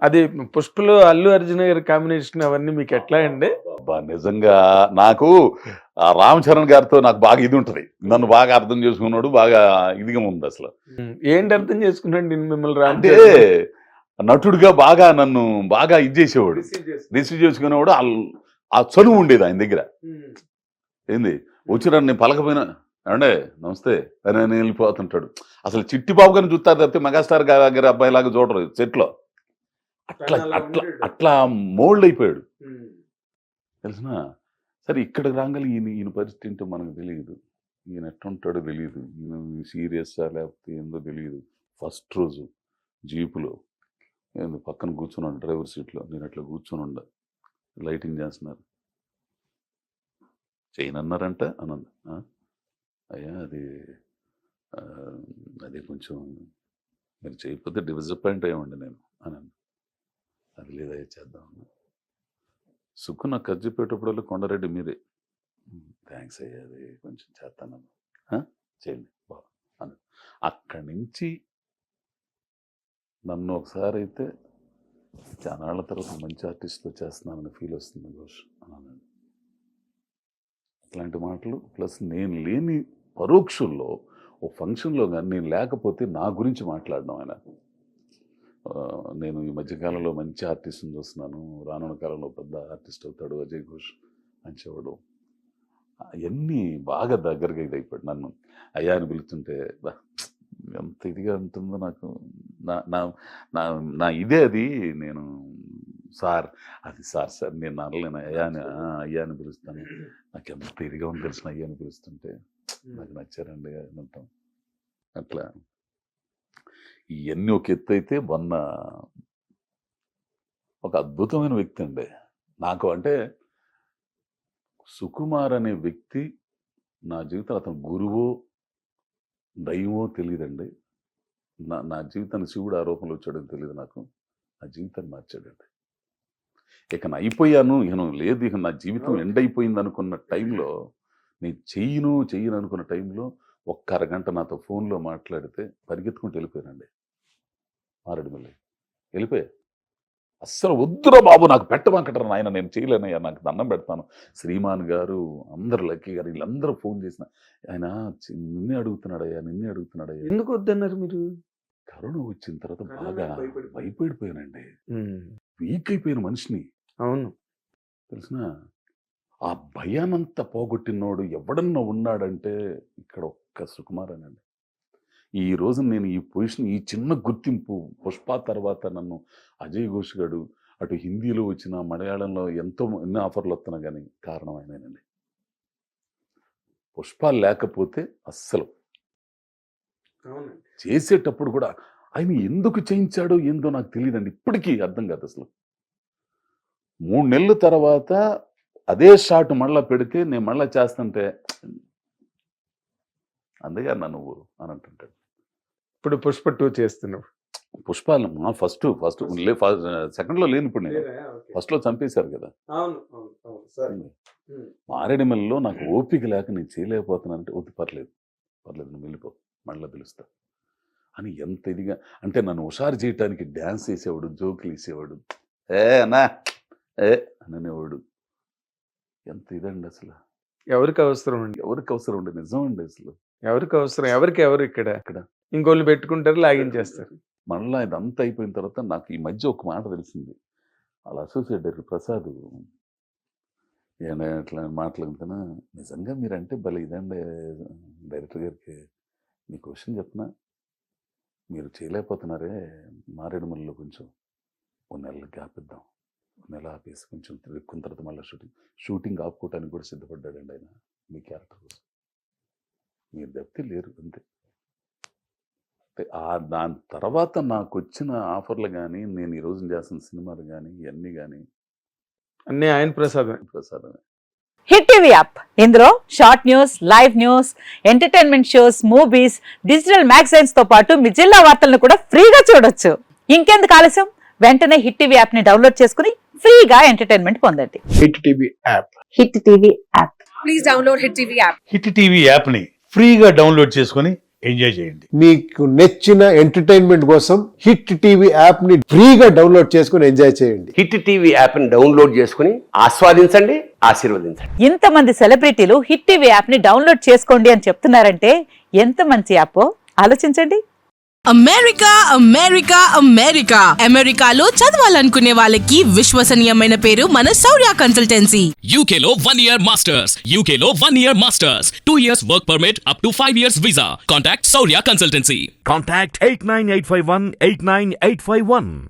అది పుష్పలో అల్లు అర్జున్ గారి కాంబినేషన్ అవన్నీ మీకు ఎట్లా అండి? నిజంగా నాకు రామ్ చరణ్ గారితో నాకు బాగా ఇది ఉంటది. నన్ను బాగా అర్థం చేసుకున్నాడు, బాగా ఇదిగా ఉంది అసలు. ఏంటి అర్థం చేసుకున్నాడు మిమ్మల్ని రామ్ అంటే నటుడిగా బాగా నన్ను బాగా ఇది చేసేవాడు, రిసీవ్ చేసుకునేవాడు. ఆ చనువు ఉండేది ఆయన దగ్గర. ఏంది వచ్చిన నేను పలకపోయినా ఏమండే నమస్తే అని నేను వెళ్ళిపోతుంటాడు. అసలు చిట్టి బాబు గారిని చూస్తారు తప్పితే మెగాస్టార్ గారి అబ్బాయి లాగా చూడరు సెట్లో. అట్లా అట్లా అట్లా మోల్డ్ అయిపోయాడు తెలిసిన. సరే ఇక్కడికి రాగాలి ఈయన పరిస్థితి ఏంటో మనకు తెలియదు, ఈయన ఎట్లుంటాడో తెలియదు, ఈయన సీరియస్సా లేకపోతే ఏందో తెలియదు. ఫస్ట్ రోజు జీపులో పక్కన కూర్చున్నాడు డ్రైవర్ సీట్లో, నేను అట్లా కూర్చొని ఉండ, లైటింగ్ చేస్తున్నారు, చేయనన్నారంట అనంది. అయ్యా అది కొంచెం మీరు చేయకపోతే డిసప్పాయింట్ అయ్యండి నేను అనండి. అది లేదయ్యా చేద్దాం. సుక్కు నాకు ఖర్చు పెట్టేటప్పుడు కొండారెడ్డి మీరే, థ్యాంక్స్ అయ్యా అది కొంచెం చేస్తానమ్మా చేయండి బాగా అని. అక్కడి నుంచి నన్ను ఒకసారి అయితే చాలా తర్వాత మంచి ఆర్టిస్ట్తో చేస్తున్నానని ఫీల్ వస్తుంది ఘోష్ అన్నాను. అట్లాంటి మాటలు ప్లస్ నేను లేని పరోక్షంలో ఓ ఫంక్షన్లో కానీ నేను లేకపోతే నా గురించి మాట్లాడడం ఆయన. నేను ఈ మధ్యకాలంలో మంచి ఆర్టిస్ట్ని చూస్తున్నాను, రానున్న కాలంలో పెద్ద ఆర్టిస్ట్ అవుతాడు అజయ్ ఘోష్ అని చెప్పడం, అవన్నీ బాగా దగ్గరగా ఇది అయిపోయాడు. నన్ను అయ్యా అని పిలుస్తుంటే ఎంత ఇదిగా ఉంటుందో నాకు. నా ఇదే అది. నేను సార్ అది సార్ నేను అనలేను, అయ్యా అని పిలుస్తాను. నాకు ఎంత ఇదిగా ఉంది తెలిసిన అయ్యా అని పిలుస్తుంటే నాకు నచ్చారండి అంటాం. అట్లా ఇవన్నీ ఒక ఎత్తు అయితే మొన్న ఒక అద్భుతమైన వ్యక్తి అండి నాకు. అంటే సుకుమార్ అనే వ్యక్తి నా జీవితంలో అతను గురువో దైవమో తెలియదండి. నా జీవితాన్ని శివుడు ఆరోపణలు వచ్చాడని తెలియదు నాకు. నా జీవితాన్ని మార్చాడండి. ఇక నేను అయిపోయాను, ఇక లేదు, ఇక నా జీవితం ఎండ్ అయిపోయింది అనుకున్న టైంలో, నేను చెయ్యను అనుకున్న టైంలో ఒక్క అరగంట నాతో ఫోన్లో మాట్లాడితే పరిగెత్తుకుంటూ వెళ్ళిపోయానండి. మారేడుమల్లి వెళ్ళిపోయా. అస్సలు వద్దురా బాబు నాకు పెట్టమంటారు నాయన, నేను చేయలేనయ్యా, నాకు దండం పెడతాను. శ్రీమాన్ గారు, అందరు లక్కీ గారు, వీళ్ళందరూ ఫోన్ చేసిన ఆయన నిన్నే అడుగుతున్నాడయ్యా. ఎందుకు వద్దన్నారు మీరు? కరోనా వచ్చిన తర్వాత బాగా భయపడిపోయానండి, వీక్ అయిపోయిన మనిషిని. అవును తెలిసిన ఆ భయానంతా పోగొట్టినోడు ఎవడన్నా ఉన్నాడంటే ఇక్కడ ఒక్క సుకుమార్ అనండి. ఈ రోజు నేను ఈ పొజిషన్, ఈ చిన్న గుర్తింపు పుష్ప తర్వాత నన్ను అజయ్ ఘోష్ గారు అటు హిందీలో వచ్చిన మలయాళంలో ఎన్ని ఆఫర్లు వస్తున్నా కానీ కారణం ఆయనేనండి. పుష్ప లేకపోతే అస్సలు చేసేటప్పుడు కూడా ఆయన ఎందుకు చేయించాడో ఏందో నాకు తెలియదండి, ఇప్పటికీ అర్థం కాదు అసలు. 3 నెలల తర్వాత అదే షాట్ మళ్ళా పెడితే నేను మళ్ళా చేస్తుంటే అందుకే అన్నా నువ్వు అని అంటుంటాడు. ఇప్పుడు పుష్ప 2 చేస్తున్నావు. పుష్ప ఫస్ట్ సెకండ్లో లేని, ఇప్పుడు నేను ఫస్ట్లో చంపేశారు కదా. మారేడుమల్లిలో నాకు ఓపిక లేక నేను చేయలేకపోతున్నానంటే వద్దు పర్లేదు నువ్వు వెళ్ళిపో, మళ్ళీ పిలుస్తా అని ఎంత ఇదిగా. అంటే నన్ను హుషారు చేయటానికి డ్యాన్స్ వేసేవాడు, జోకులు వేసేవాడు, అన్నా అనేవాడు. ఎంత ఇదండి అసలు. ఎవరికి అవసరం అండి నిజం అండి అసలు. ఎవరికి అవసరం, ఎవరు ఇక్కడ ఇంకోళ్ళు పెట్టుకుంటారు, లాగించేస్తారు. మళ్ళీ ఇదంతా అయిపోయిన తర్వాత నాకు ఈ మధ్య ఒక మాట తెలిసింది. వాళ్ళ అసోసియేట్ డైరెక్టర్ ప్రసాద్ అట్లా మాట్లాడుతున్నా, నిజంగా మీరంటే భలే ఇదండి డైరెక్టర్ గారికి, మీ క్వశ్చన్ చెప్పినా మీరు చేయలేకపోతున్నారే, మారేడుమల్లిలో కొంచెం 1 నెల గ్యాప్ ఇద్దాం, 1 నెల ఆపేసి కొంచెం ఎక్కువ తర్వాత మళ్ళీ షూటింగ్ ఆపుకోవటానికి కూడా సిద్ధపడ్డాడండి ఆయన మీ క్యారెక్టర్ కోసం. మీరు తప్పితే లేరు అంతే. దాని తర్వాత నాకు వచ్చిన ఆఫర్లు కానీ, నేను ఈ రోజు చేస్తున్న సినిమాలు కానీ, ఇవన్నీ కానీ అన్నీ ఆయన ప్రసాదమే. హిట్ టీవీ యాప్, ఇందులో short news, live news, entertainment shows, movies, digital magazines తో పాటు మీ జిల్లా వార్తలను కూడా ఫ్రీగా చూడొచ్చు. ఇంకెందుకు ఆలస్యం, వెంటనే హిట్ టీవీ యాప్ ని డౌన్లోడ్ చేసుకుని ఫ్రీగా ఎంటర్టైన్మెంట్ పొందండి. Hit TV app. Hit TV app. Please download Hit TV app. Hit TV యాప్ని ఫ్రీగా డౌన్లోడ్ చేసుకొని ఎంజాయ్ చేయండి. మీకు నచ్చిన ఎంటర్టైన్మెంట్ కోసం హిట్ టీవీ యాప్ ని ఫ్రీగా డౌన్లోడ్ చేసుకుని ఎంజాయ్ చేయండి. హిట్ టీవీ యాప్ని డౌన్లోడ్ చేసుకుని ఆస్వాదించండి, ఆశీర్వదించండి. ఇంతమంది సెలబ్రిటీలు హిట్ టీవీ యాప్ ని డౌన్లోడ్ చేసుకోండి అని చెప్తున్నారంటే ఎంత మంచి యాప్ ఆలోచించండి. అమెరికా అమెరికా అమెరికా అమెరికాలో చదవాలనుకునే వాళ్ళకి విశ్వసనీయమైన పేరు మన శౌర్య కన్సల్టెన్సీ. UK లో 1 year masters. UK లో 1 year masters. 2 years work permit up to 5 years visa. Contact Saurya Consultancy. Contact 89851 89851.